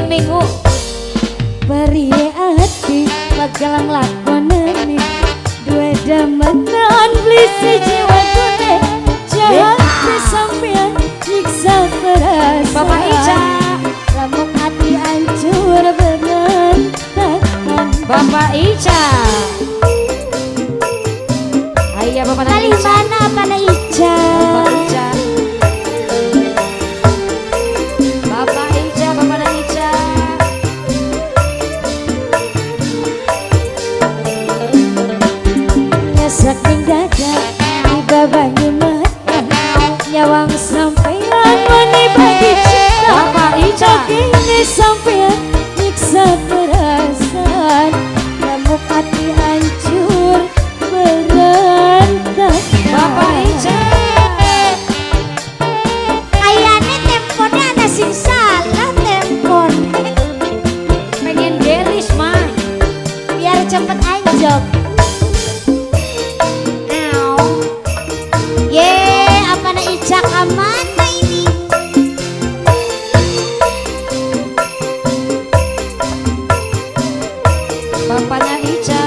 minggu beri hati bakal ngelakonane dua demenan beli sejiwa kune jahat sampean nyiksa perasaan Bapak Ica, ramuk hati hancur berantakan. Bapak Ica. Ayah Bapak Kali Ica. mana Pana Ica? Bapak Ica. Bapak Ica, Bapak Ica. Saking dada tiba banyu mata nyawang sampean mani bagi cinta. Bapak Ica. Kini sampean nyiksa perasaan ramuk hati hancur berantakan. Bapak Ica. Ayane temponnya ada sing salah tempon Pengen gelis mah. biar cepet anjok. Apa na Ica kemana ini? Bapaknya Ica.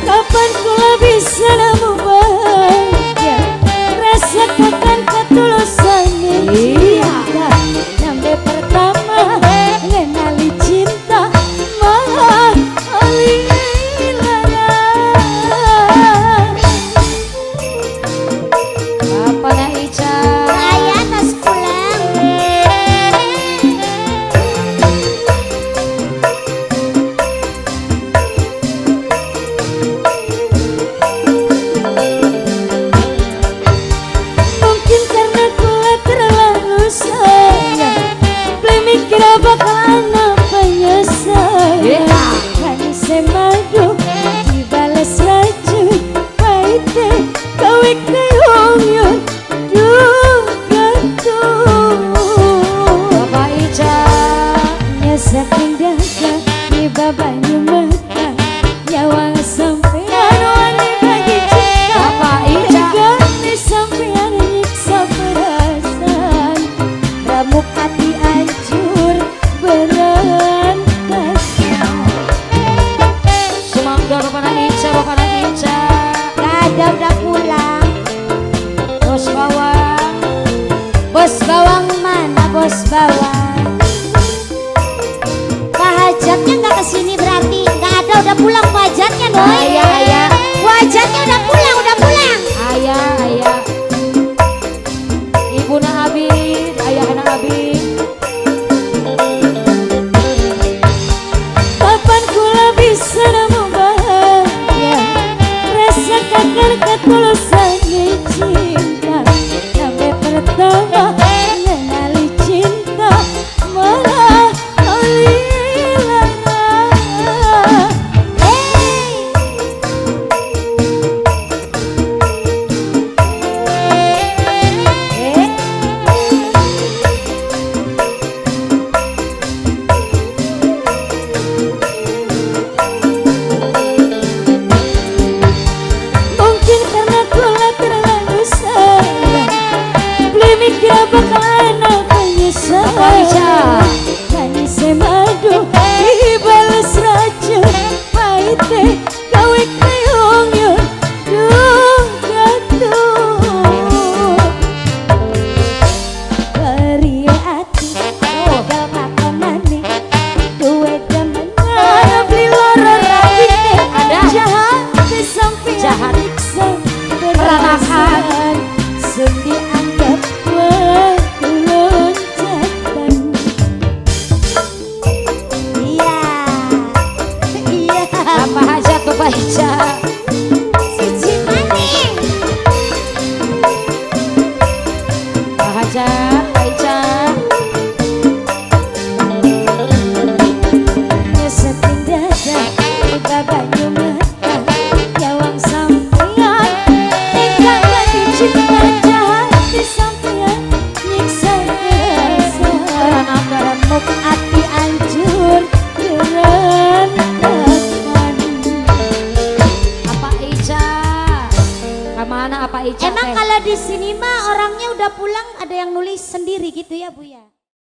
Kapan kula bisa nemu bahagia rasakan ketulusan cinta sampai pertama ngenali cinta malah Bapaknya Ica. saya tas pulang. Mungkin karena kula terlalu sayang belum mikir bakal apa nyesal. Kan semadu dibalas racun paite kawik kayong Bapak Ica. saking dada di banyu mata nyawang sampean wani bagi cinta. Bapak Ica. Ganti sampean nyiksa perasaan ramuk hati hancur berantakan. Semangga Bapaknya Ica, Bapaknya Ica. Ada udah pulang. Bos bawang. Bos bawang mana bos bawang? Pak Hajatnya nggak kesini berarti nggak ada, udah pulang Pak Hajatnya doi. Ayah. Pak Hajatnya udah pulang, udah pulang. Ayah. Ibu na Abid, ayah na Abid. Kapan kula bisa nemu bahagia rasakan ketulusan cinta sampai pertama mengenali cinta malah alilara. Mungkin karena kula terlalu sayang belum mikir bakalan apa nyesal. Bapak Ica. Manis semadu dibalas racun paite kawik kayong yun gatuh. Beri hati bakal kakonane duwe demenan beli loro rapine. Ada. Jahat sampai Jahat. nyiksa Peranakan. perasaan sing dianggap loncatan. Iya. Bapak Hajat, Bapak Ica. Siji maning. Pak Hajat, Pak Ica. Saking dada tiba banyu mata nyawang sampean tinggal bagi cinta jahat di sampean nyiksa perasaan remuk hati hancur berantakan. Bapak Ica. Mana apa Ica? Emang kalau di sini mah orangnya udah pulang ada yang nulis sendiri gitu ya Bu ya?